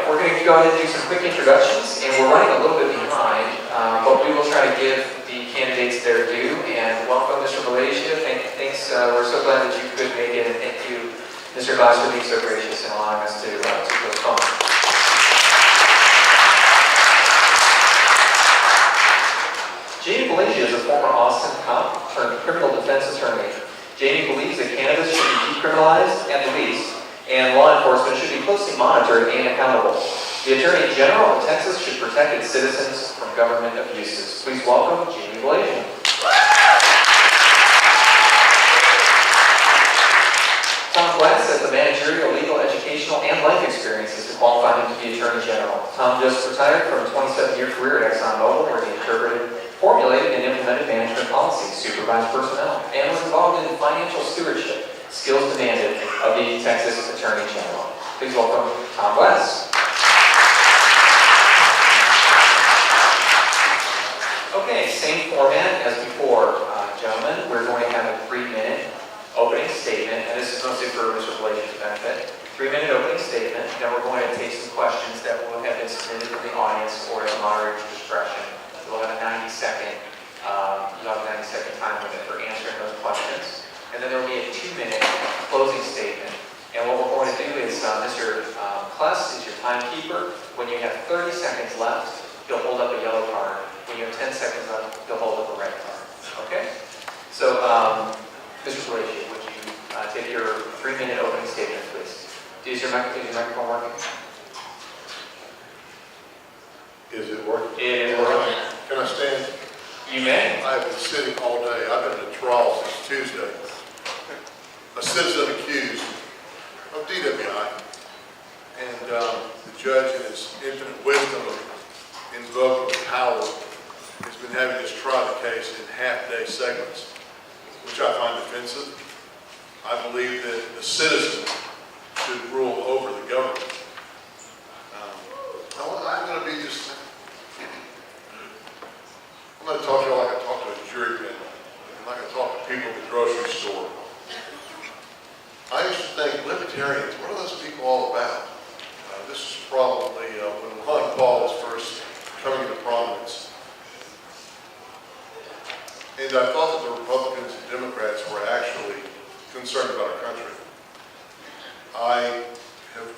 we're going to go ahead and do some quick introductions, and we're running a little bit behind, but we will try to give the candidates their due. And welcome, Mr. Balagia. Thanks. We're so glad that you could make it, and thank you, Mr. Glass, for being so gracious and allowing us to postpone. Jamie Balagia is a former Austin cop turned criminal defense attorney. Jamie believes that cannabis should be decriminalized at the least, and law enforcement should be closely monitored and accountable. The Attorney General of Texas should protect its citizens from government abuses. Please welcome Jamie Balagia. Tom Glass has the managerial, legal, educational, and life experiences to qualify him to be Attorney General. Tom just retired from a 27-year career at ExxonMobil, where he interpreted, formulated, and implemented management policies, supervised personnel, and was involved in financial stewardship, skills demanded of the Texas Attorney General. Please welcome Tom Glass. Okay, same format as before, gentlemen. We're going to have a 3-minute opening statement, and this is mostly for Mr. Balagia's benefit. 3-minute opening statement, then we're going to take some questions that will have been submitted from the audience or at moderator's discretion. We'll have a 90-second time limit for answering those questions. And then there will be a 2-minute closing statement. And what we're going to do is, Mr. Kless is your timekeeper. When you have 30 seconds left, he'll hold up a yellow card. When you have 10 seconds left, he'll hold up a red card. Okay? So, Mr. Balagia, would you take your 3-minute opening statement, please? Is your microphone working? Is it working? It is working. Can I stand? You may. I've been sitting all day. I've been in a trial since Tuesday. A citizen accused of DWI, and the judge, in his infinite wisdom of invoking power, has been having us try the case in half-day segments, which I find offensive. I believe that the citizen should rule over the government. I'm going to be just. I'm going to talk to you like I talk to a jury panel. I'm not going to talk to people at the grocery store. I used to think, libertarians, what are those people all about? This is probably when Ron Paul was first coming into prominence. And I thought that the Republicans and Democrats were actually concerned about our country. I have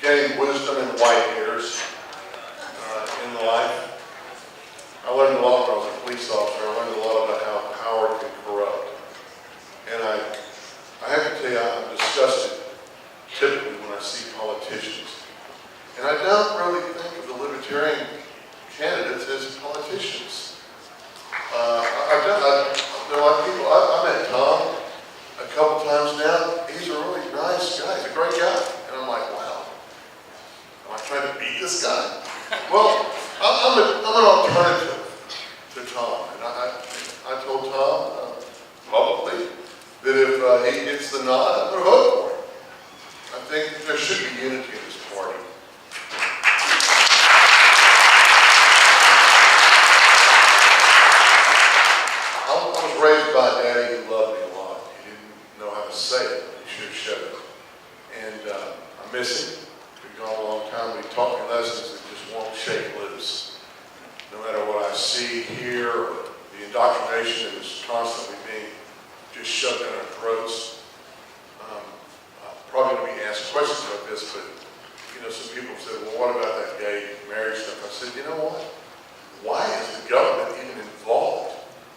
gained wisdom and white hairs in life. I learned a lot when I was a police officer. I learned a lot about how power can corrupt. And I have to tell you, I'm disgusted typically when I see politicians. And I don't really think of the libertarian candidates as politicians. I've met a lot of people. I met Tom a couple times now. He's a really nice guy. He's a great guy. And I'm like, wow, am I trying to beat this guy? Well, I'm an alternative to Tom. And I told Tom publicly that if he gets the nod, I'm going to vote for him. I think there should be unity in this party. I was raised by a daddy who loved me a lot. He didn't know how to say it, but he sure showed it. And I miss him. We've gone a long time. He taught me lessons that just won't shake loose. No matter what I see, hear, or the indoctrination that is constantly being just shoved down our throats. I'm probably going to be asked questions about this, but some people said, well, what about that gay marriage stuff? I said, you know what? Why is the government even involved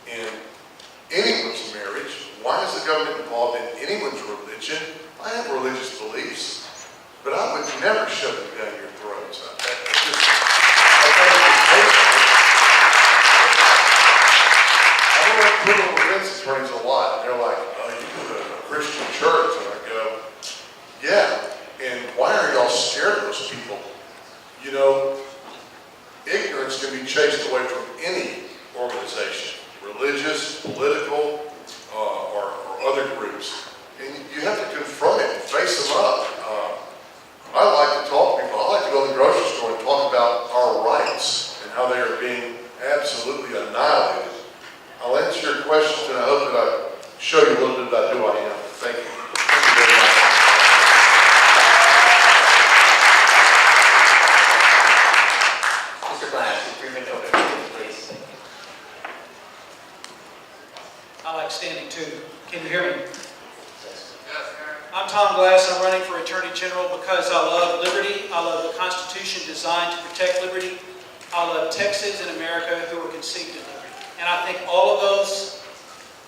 in anyone's marriage? Why is the government involved in anyone's religion? I have religious beliefs, but I would never shove them down your throats. I don't like criminal defense attorneys a lot. They're like, oh, you go to a Christian church. And I go, yeah. And why are y'all scared of those people? Ignorance can be chased away from any organization, religious, political, or other groups. And you have to confront it and face them up. I like to talk to people. I like to go to the grocery store and talk about our rights and how they are being absolutely annihilated. I'll answer your questions, and I hope that I show you a little bit about who I am. Thank you. Thank you very much. because I love liberty. I love the Constitution designed to protect liberty. I love Texans in America who were conceived in liberty. And I think all of those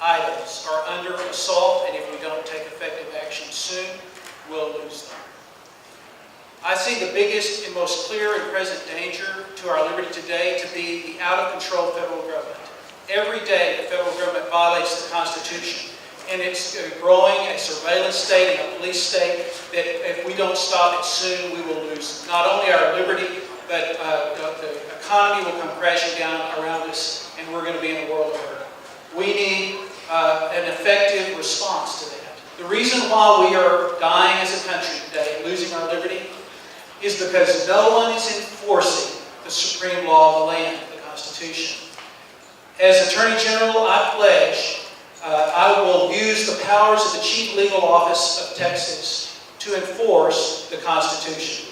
items are under assault, and if we don't take effective action soon, we'll lose them. I see the biggest and most clear and present danger to our liberty today to be the out-of-control federal government. Every day, the federal government violates the Constitution, and it's growing a surveillance state and a police state that if we don't stop it soon, we will lose not only our liberty, but the economy will come crashing down around us, and we're going to be in a world of hurt. We need an effective response to that. The reason why we are dying as a country today, losing our liberty, is because no one is enforcing the supreme law of the land, the Constitution. As Attorney General, I pledge I will use the powers of the Chief Legal Office of Texas to enforce the Constitution.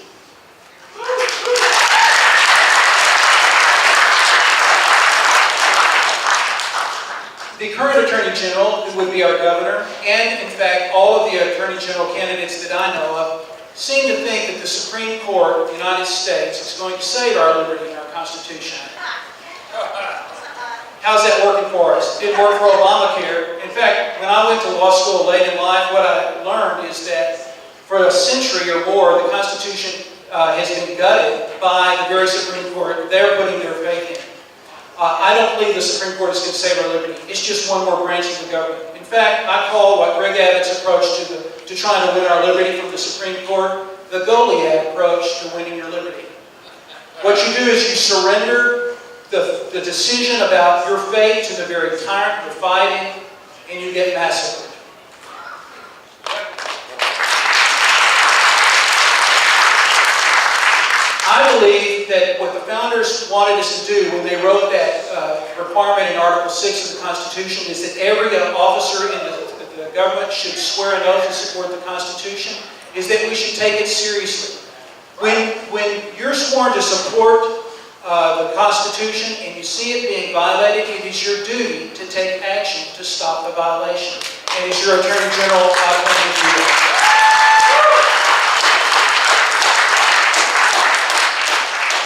The current Attorney General, who would be our governor, and in fact all of the Attorney General candidates that I know of, seem to think that the Supreme Court of the United States is going to save our liberty and our Constitution. How's that working for us? It didn't work for Obamacare. In fact, when I went to law school late in life, what I learned is that for a century or more, the Constitution has been gutted by the very Supreme Court. They're putting their faith in. I don't believe the Supreme Court is going to save our liberty. It's just one more branch of the government. In fact, I call what Greg Abbott's approach to trying to win our liberty from the Supreme Court the Goliad approach to winning your liberty. What you do is you surrender the decision about your fate to the very tyrant you're fighting, and you get massacred. I believe that what the founders wanted us to do when they wrote that requirement in Article 6 of the Constitution is that every officer in the government should swear an oath to support the Constitution, is that we should take it seriously. When you're sworn to support the Constitution and you see it being violated, it is your duty to take action to stop the violation. And as your Attorney General, I plan to do that.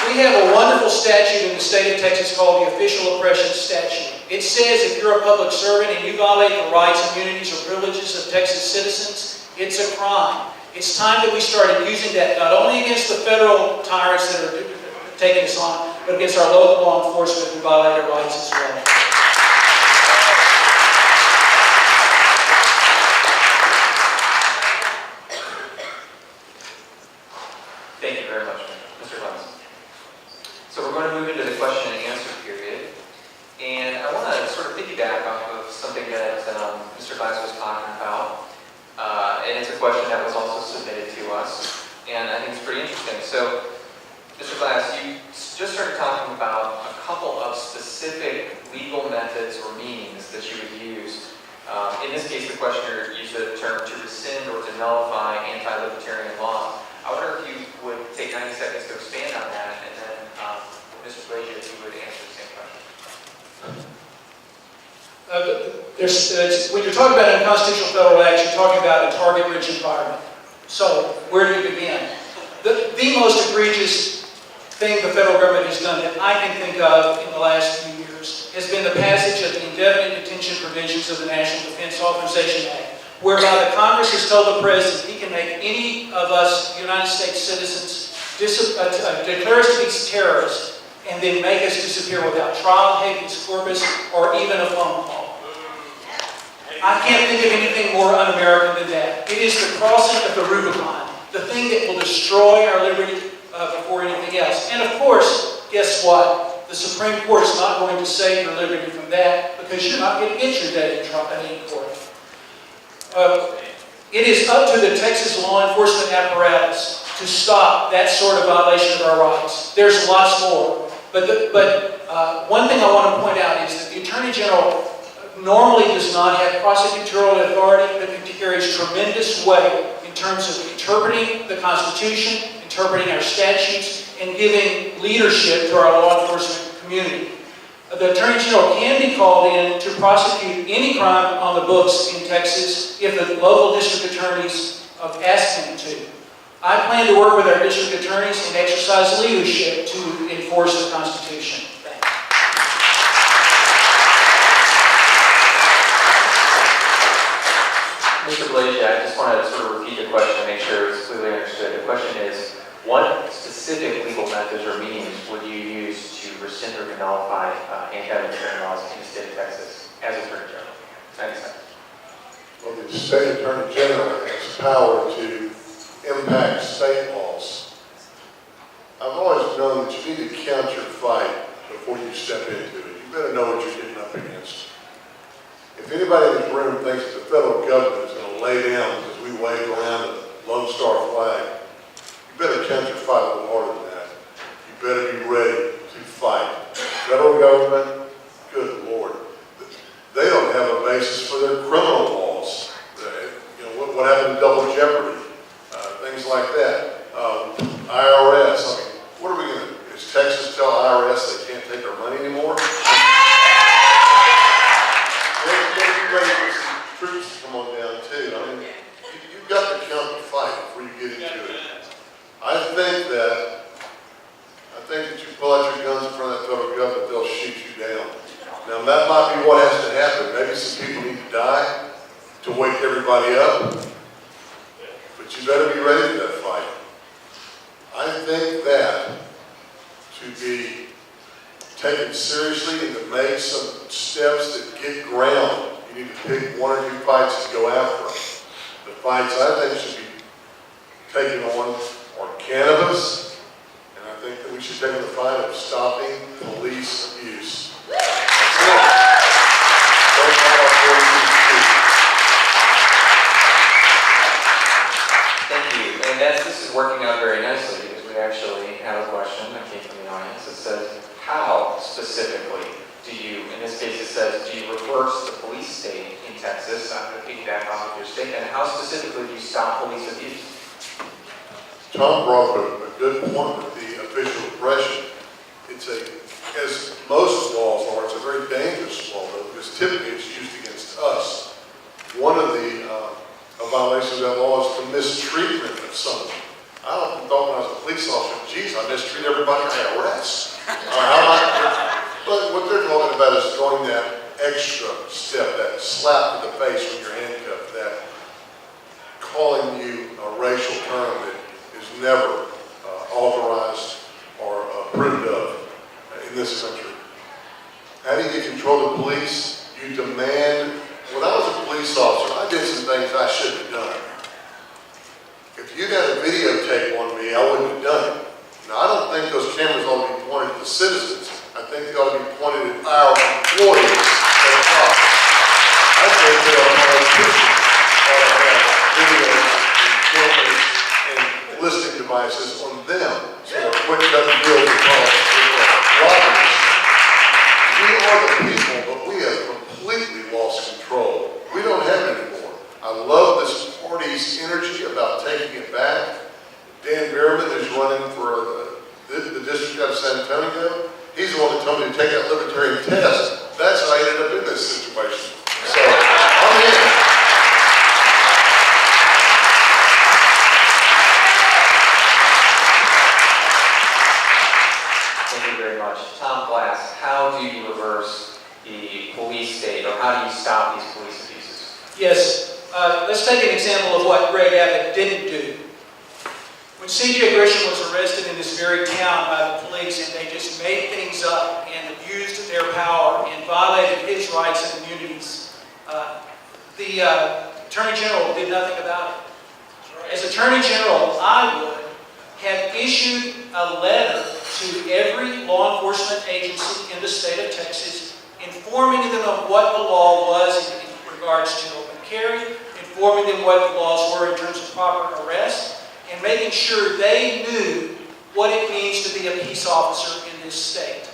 We have a wonderful statute in the state of Texas called the Official Oppression Statute. It says if you're a public servant and you violate the rights, immunities, or privileges of Texas citizens, it's a crime. It's time that we started using that not only against the federal tyrants that are taking us on, but against our local law enforcement who violate our rights as well. Thank you very much, Mr. Glass. So we're going to move into the question and answer period. And I want to sort of piggyback off of something that Mr. Glass was talking about. And it's a question that was also submitted to us. And I think it's pretty interesting. So, Mr. Glass, you just started talking about a couple of specific legal methods or means that you would use. In this case, the questioner used the term to rescind or to nullify anti-libertarian law. I wonder if you would take 90 seconds to expand on that, and then Mr. Balagia, if you would answer the same question. When you're talking about unconstitutional federal act, you're talking about a target-rich environment. So, where do you begin? The most egregious thing the federal government has done that I can think of in the last few years has been the passage of the indefinite detention provisions of the National Defense Authorization Act, whereby the Congress has told the President he can make any of us United States citizens declare us to be terrorists and then make us disappear without trial, habeas corpus, or even a phone call. I can't think of anything more un-American than that. It is the crossing of the Rubicon, the thing that will destroy our liberty before anything else. And of course, guess what? The Supreme Court is not going to save your liberty from that because you're not going to get your day in court. It is up to the Texas law enforcement apparatus to stop that sort of violation of our rights. There's lots more. But one thing I want to point out is that the Attorney General normally does not have prosecutorial authority, but he carries tremendous weight in terms of interpreting the Constitution, interpreting our statutes, and giving leadership to our law enforcement community. The Attorney General can be called in to prosecute any crime on the books in Texas if the local district attorneys ask him to. I plan to work with our district attorneys and exercise leadership to enforce the Constitution. Thank you. Mr. Balagia, I just wanted to sort of repeat the question to make sure it's clearly understood. The question is, what specific legal methods or means would you use to rescind or nullify anti-military laws in the state of Texas as Attorney General? 90 seconds. Well, the state attorney general has power to impact state laws. I've always known that you need to count your fight before you step into it. You better know what you're getting up against. If anybody in this room thinks that the federal government is going to lay down as we wave around a Lone Star flag, you better count your fight a little harder than that. You better be ready to fight. Federal government, good Lord, they don't have a basis for their criminal laws. What happened to double jeopardy? Things like that. IRS, I mean, what are we going to do? Is Texas tell IRS they can't take our money anymore? They're ready for some troops to come on down too. I mean, you've got to count the fight before you get into it. I think that you pull out your guns in front of that federal government, they'll shoot you down. Now that might be what has to happen. Maybe some people need to die to wake everybody up. But you better be ready for that fight. I think that to be taken seriously and to make some steps that get ground, you need to pick one or two fights to go after. The fights I think should be taken on are cannabis, and I think that we should take on the fight of stopping police abuse. That's it. Don't let our police abuse. Thank you. And this is working out very nicely because we actually have a question that came from the audience that says, how specifically do you, in this case it says, do you reverse the police state in Texas? I'm going to piggyback off of your statement. How specifically do you stop police abuse? Tom brought up a good point with the official oppression. As most laws are, it's a very dangerous law, though, because typically it's used against us. One of the violations of that law is the mistreatment of someone. I often thought when I was a police officer, geez, I mistreat everybody I arrest. But what they're talking about is going that extra step, that slap to the face when you're handcuffed, that calling you a racial term that is never authorized or approved of in this country. How do you get control of the police? You demand. When I was a police officer, I did some things I shouldn't have done. If you'd had a videotape on me, I wouldn't have done it. Now, I don't think those cameras ought to be pointed at the citizens. I think they ought to be pointed at our employees at the top. I think they ought to have videos and cameras and listening devices on them. So a quick cut deal to call robbers. We are the people, but we have completely lost control. We don't have it anymore. I love this party's energy about taking it back. Dan Behrman is running for the district out of San Antonio. He's the one that told me to take that libertarian test. That's how I ended up in this situation. So, I'm in. Thank you very much. Tom Glass, how do you reverse the police state, or how do you stop these police abuses? Yes, let's take an example of what Greg Abbott didn't do. When C.J. Grisham was arrested in this very town by the police, and they just made things up and abused their power and violated his rights and immunities, the Attorney General did nothing about it. As Attorney General, I would have issued a letter to every law enforcement agency in the state of Texas, informing them of what the law was in regards to open carry, informing them what the laws were in terms of proper arrest, and making sure they knew what it means to be a peace officer in this state.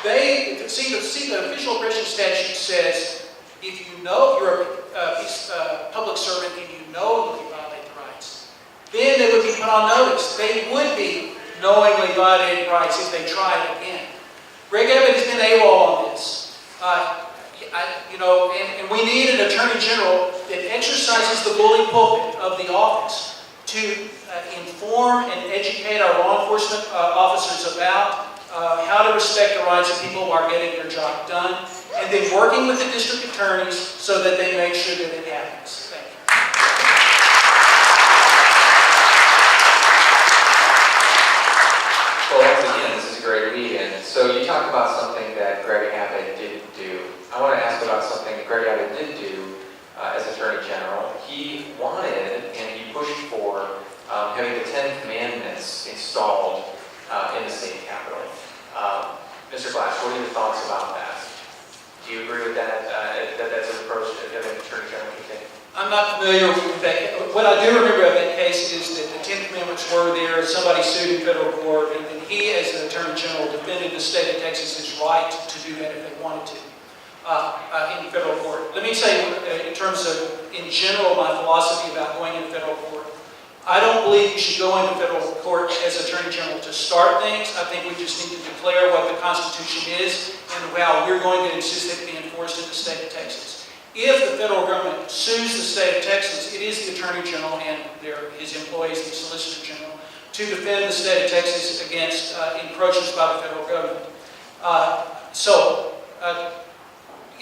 Then, the official oppression statute says, if you know you're a public servant and you know that you violate the rights, then they would be put on notice. They would be knowingly violating rights if they tried again. Greg Abbott has been AWOL on this. and we need an Attorney General that exercises the bully pulpit of the office to inform and educate our law enforcement officers about how to respect the rights of people who are getting their job done, and then working with the district attorneys so that they make sure that it happens. Thank you. Well, once again, this is a great lead-in. So you talked about something that Greg Abbott didn't do. I want to ask about something that Greg Abbott did do as Attorney General. He wanted and he pushed for having the 10 Commandments installed in the state capitol. Mr. Glass, what are your thoughts about that? Do you agree with that? That's an approach that an Attorney General can take? I'm not familiar with that. What I do remember of that case is that the 10 Commandments were there, somebody sued in federal court, and then he, as an Attorney General, defended the state of Texas's right to do that if they wanted to in federal court. Let me say, in terms of, in general, my philosophy about going into federal court. I don't believe you should go into federal court as Attorney General to start things. I think we just need to declare what the Constitution is and how we're going to insist that it be enforced in the state of Texas. If the federal government sues the state of Texas, it is the Attorney General and his employees, the Solicitor General, to defend the state of Texas against encroachments by the federal government.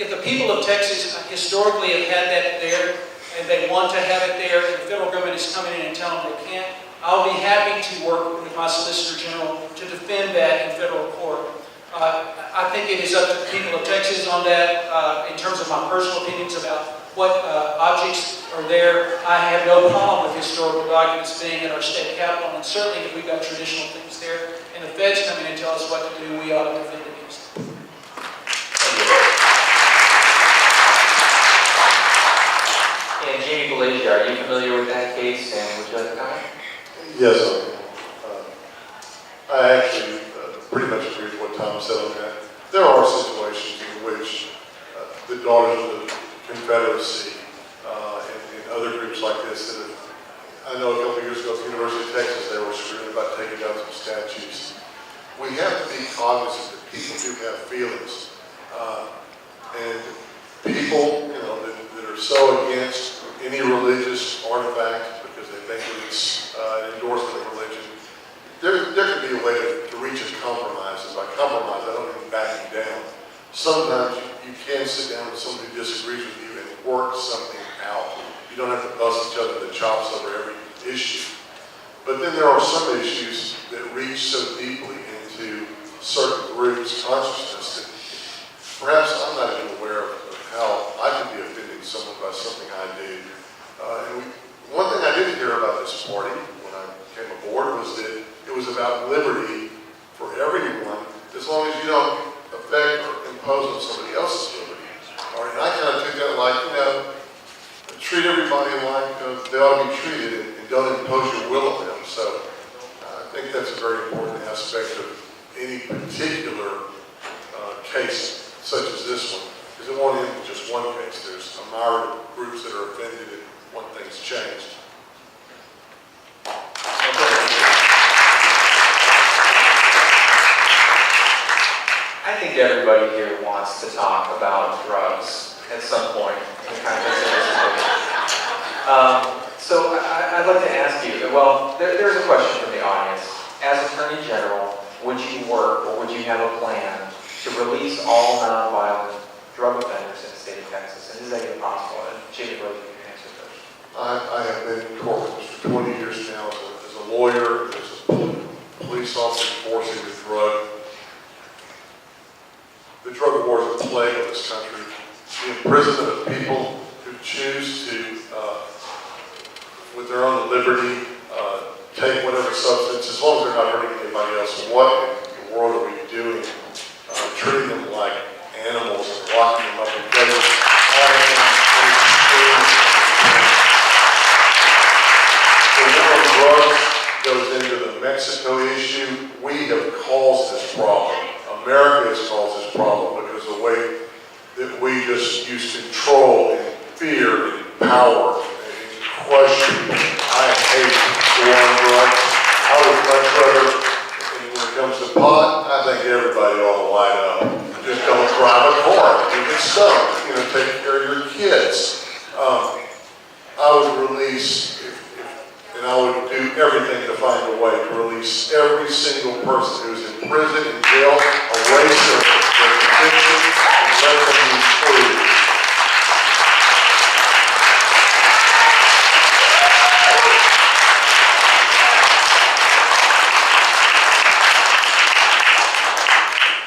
If the people of Texas historically have had that there, and they want to have it there, and the federal government is coming in and telling them they can't, I'll be happy to work with my Solicitor General to defend that in federal court. I think it is up to the people of Texas on that. In terms of my personal opinions about what objects are there, I have no problem with historical documents being at our state capitol, and certainly if we've got traditional things there, and the feds come in and tell us what to do, we ought to defend against them. And Jamie Balagia, are you familiar with that case, and would you like to comment? Yes, I actually pretty much agree with what Tom said on that. There are situations in which the Daughters of the Confederacy and other groups like this that I know a couple of years ago at the University of Texas, they were screaming about taking down some statues. We have to be cognizant that people do have feelings. And people, that are so against any religious artifact because they think that it's an endorsement of religion, there could be a way to reach a compromise. And by compromise, I don't mean backing down. Sometimes you can sit down with someone who disagrees with you and work something out. You don't have to bust each other in the chops over every issue. But then there are some issues that reach so deeply into certain groups' consciousness that perhaps I'm not even aware of how I could be offending someone by something I do. One thing I didn't hear about this party when I came aboard was that it was about liberty for everyone, as long as you don't affect or impose on somebody else's liberty. All right, and I kind of took that like, treat everybody like they ought to be treated and don't impose your will on them. So I think that's a very important aspect of any particular case such as this one, because it won't end with just one case. There's a myriad of groups that are offended and want things changed. I think everybody here wants to talk about drugs at some point in the context of this debate. So I'd like to ask you, well, there's a question from the audience. As Attorney General, would you work or would you have a plan to release all nonviolent drug offenders in the state of Texas? And is that even possible? And Jamie, you can answer first. I have been in courtrooms for 20 years now as a lawyer, as a police officer enforcing the drug war is a plague of this country. The imprisonment of people who choose to, with their own liberty, take whatever substance, as long as they're not hurting anybody else. What in the world are we doing? Treating them like animals and locking them up in cages. The war on drugs goes into the Mexico issue. We have caused this problem. America has caused this problem because of the way that we just use control and fear and power and crush people. I hate the war on drugs. I would much rather, when it comes to pot, I think everybody ought to light up. Just don't drive a car. You can stomach, taking care of your kids. I would release, and I would do everything to find a way to release every single person who's in prison, in jail, erase their conviction, and let them be free.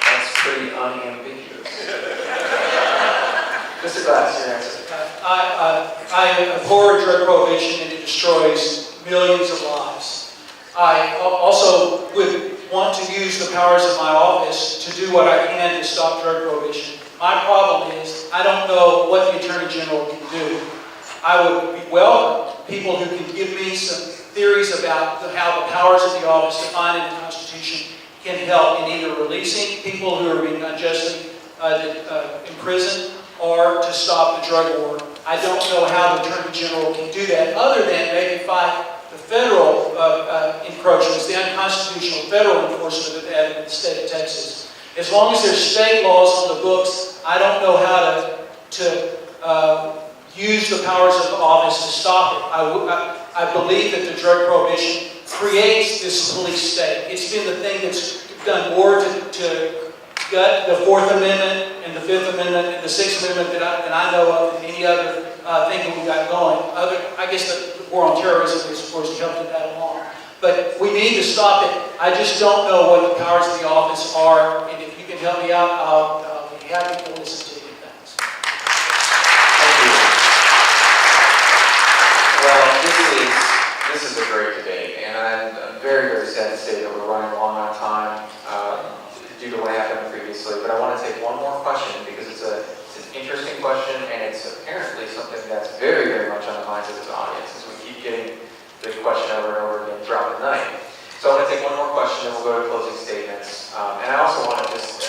That's pretty unambiguous. Mr. Glass, your answer. I abhor drug prohibition, and it destroys millions of lives. I also would want to use the powers of my office to do what I can to stop drug prohibition. My problem is I don't know what the Attorney General can do. I would welcome people who can give me some theories about how the powers of the office defined in the Constitution can help in either releasing people who are being unjustly imprisoned or to stop the drug war. I don't know how the Attorney General can do that other than maybe fight the federal encroachments, the unconstitutional federal enforcement of that in the state of Texas. As long as there's state laws on the books, I don't know how to use the powers of the office to stop it. I believe that the drug prohibition creates this police state. It's been the thing that's done more to gut the Fourth Amendment and the Fifth Amendment and the Sixth Amendment that I know of than any other thing that we've got going. I guess the war on terrorism is, of course, helped that along. But we need to stop it. I just don't know what the powers of the office are, and if you can help me out, I'll be happy to listen to you. Thanks. Thank you. Well, this is a great debate, and I'm very, very sad to say that we're running long on time due to what happened previously. But I want to take one more question because it's an interesting question, and it's apparently something that's very, very much on the minds of this audience as we keep getting the question over and over again throughout the night. So I want to take one more question, and we'll go to closing statements. And I also want to just,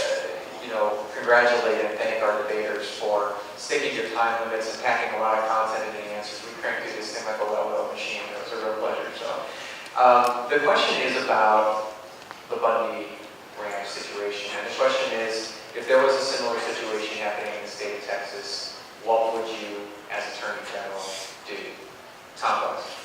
congratulate and thank our debaters for sticking to your time limits and packing a lot of content into the answers. We cranked through this thing like a well-oiled machine. It was a real pleasure. So the question is about the Bundy Ranch situation. And the question is, if there was a similar situation happening in the state of Texas, what would you, as Attorney General, do? Tom Glass.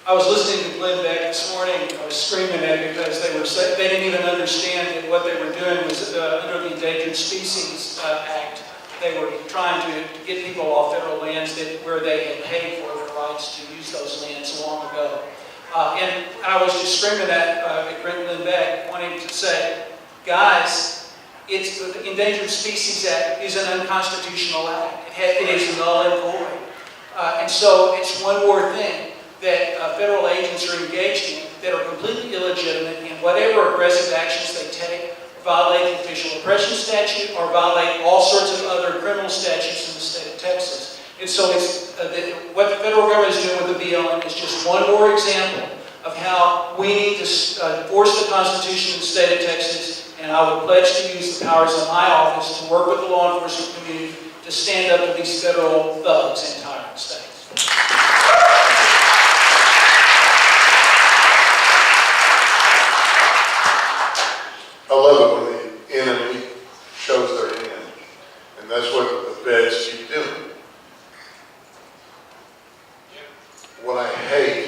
I was listening to Glenn Beck this morning. I was screaming at it because they didn't even understand that what they were doing was under the Endangered Species Act. They were trying to get people off federal lands where they had paid for their rights to use those lands long ago. And I was just screaming at Glenn Beck, wanting to say, guys, the Endangered Species Act is an unconstitutional act. It is null and void. And so it's one more thing that federal agents are engaged in that are completely illegitimate in whatever aggressive actions they take, violate the official oppression statute, or violate all sorts of other criminal statutes in the state of Texas. And so it's, what the federal government is doing with the BLM is just one more example of how we need to enforce the Constitution in the state of Texas, and I would pledge to use the powers of my office to work with the law enforcement community to stand up to these federal thugs and tyrants. Thanks. I love it when the enemy shows their hand, and that's what the feds keep doing. What I hate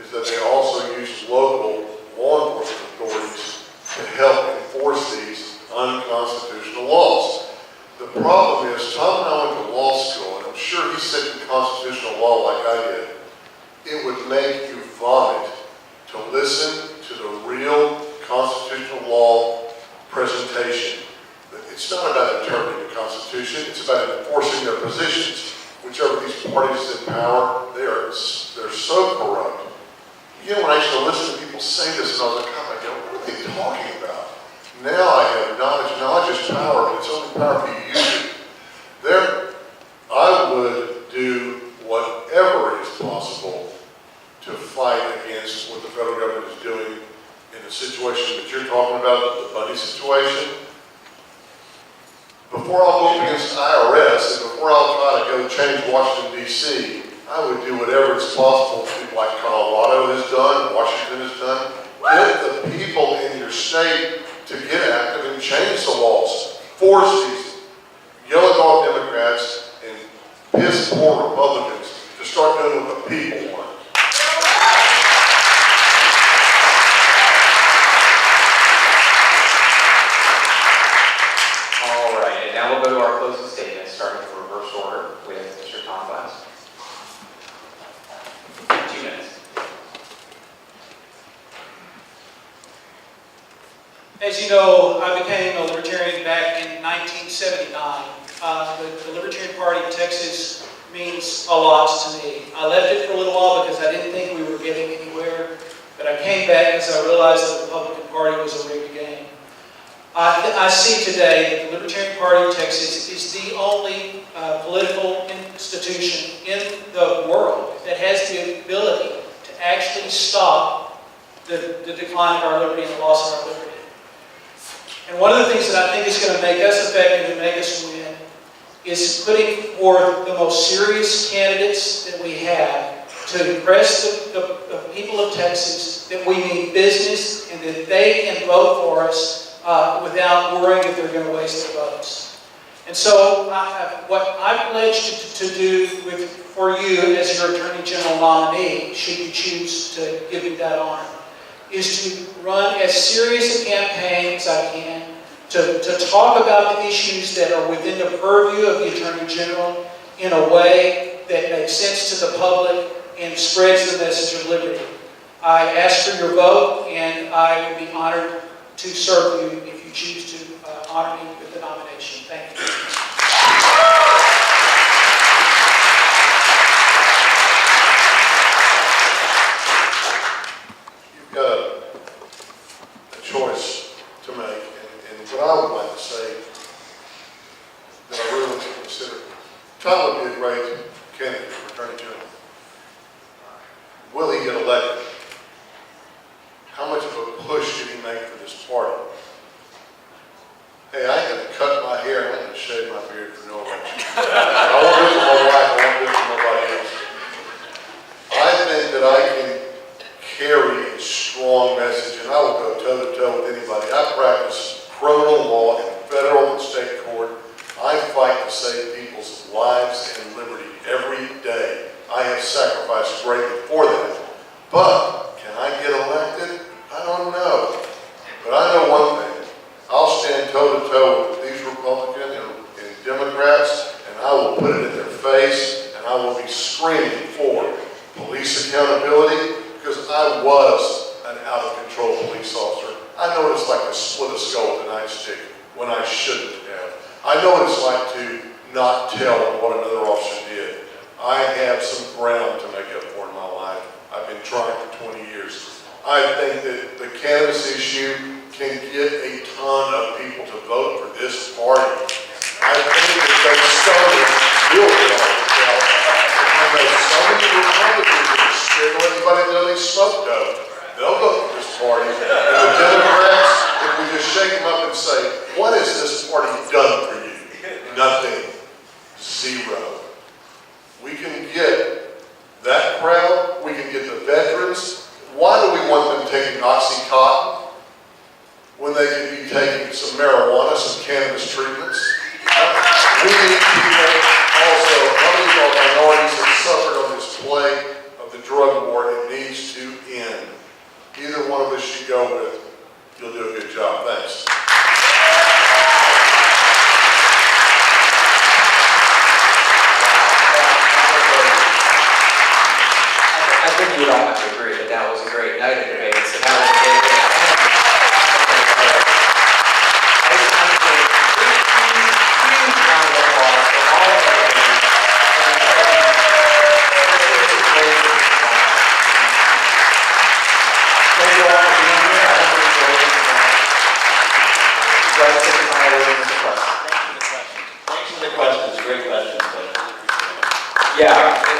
is that they also use local law enforcement authorities to help enforce these unconstitutional laws. The problem is, Tom and I went to law school, and I'm sure he studied constitutional law like I did. It would make you vomit to listen to the real constitutional law presentation. It's not about interpreting the Constitution, it's about enforcing their positions. Whichever these parties in power, they're so corrupt. When I used to listen to people say this, and I was like, oh my God, what are they talking about? Now I have knowledge. Knowledge is power, but it's only power if you use it. I would do whatever is possible to fight against what the federal government is doing in the situation that you're talking about, the Bundy situation. Before I'll go against the IRS, and before I'll try to go change Washington, D.C., I would do whatever is possible, like Colorado has done, Washington has done. Get the people in your state to get active and change the laws. Force these yelling off Democrats and piss poor Republicans to start doing what the people want. All right, and now we'll go to our closing statement, starting in reverse order with Mr. Tom Glass. 2 minutes. As you know, I became a Libertarian back in 1979. The Libertarian Party of Texas means a lot to me. I left it for a little while because I didn't think we were getting anywhere, but I came back because I realized the Republican Party was a rigged game. I see today that the Libertarian Party of Texas is the only political institution in the world that has the ability to actually stop the decline of our liberty and the loss of our liberty. And one of the things that I think is going to make us effective and make us win is putting forth the most serious candidates that we have to impress the people of Texas that we mean business and that they can vote for us without worrying that they're going to waste their votes. And so what I pledged to do for you as your Attorney General nominee, should you choose to give me that honor, is to run as serious a campaign as I can to talk about the issues that are within the purview of the Attorney General in a way that makes sense to the public and spreads the message of liberty. I ask for your vote, and I would be honored to serve you if you choose to honor me with the nomination. Thank you. You've got a choice to make, and what I would like to say that I really want you to consider, Tom would be a great candidate for Attorney General. Will he get elected? How much of a push did he make for this party? Hey, I ain't going to cut my hair, and I'm going to shave my beard for no election. I won't do it for my wife, I won't do it for nobody else. I think that I can carry a strong message, and I will go toe-to-toe with anybody. I practice criminal law in federal and state court. I fight to save people's lives and liberty every day. I have sacrificed greatly for that. But can I get elected? I don't know. But I know one thing. I'll stand toe-to-toe with these Republicans and Democrats, and I will put it in their face, and I will be screaming for police accountability, because I was an out-of-control police officer. I know what it's like to split a skull with a nightstick when I shouldn't have. I know what it's like to not tell what another officer did. I have some ground to make up for in my life. I've been trying for 20 years. I think that the cannabis issue can get a ton of people to vote for this party. I think that they started real well. I know some of the Republicans are scared to let anybody know they smoke dope. They'll vote for this party. And the Democrats, if we just shake them up and say, what has this party done for you? Nothing. Zero. We can get that crowd. We can get the veterans. Why do we want them taking Oxycontin when they could be taking some marijuana, some cannabis treatments? We need people also, many of our minorities have suffered on this plague of the drug war. It needs to end. Either one of us should go with. You'll do a good job. Thanks. I think you would all have to agree that that was a great night of debates, and that was a great day. I just want to say a huge round of applause for all of our debaters. Thank you all for being here. I hope you enjoyed it tonight. Would you like to take the final word, Mr. President? Thanks for the questions. Great questions. Yeah.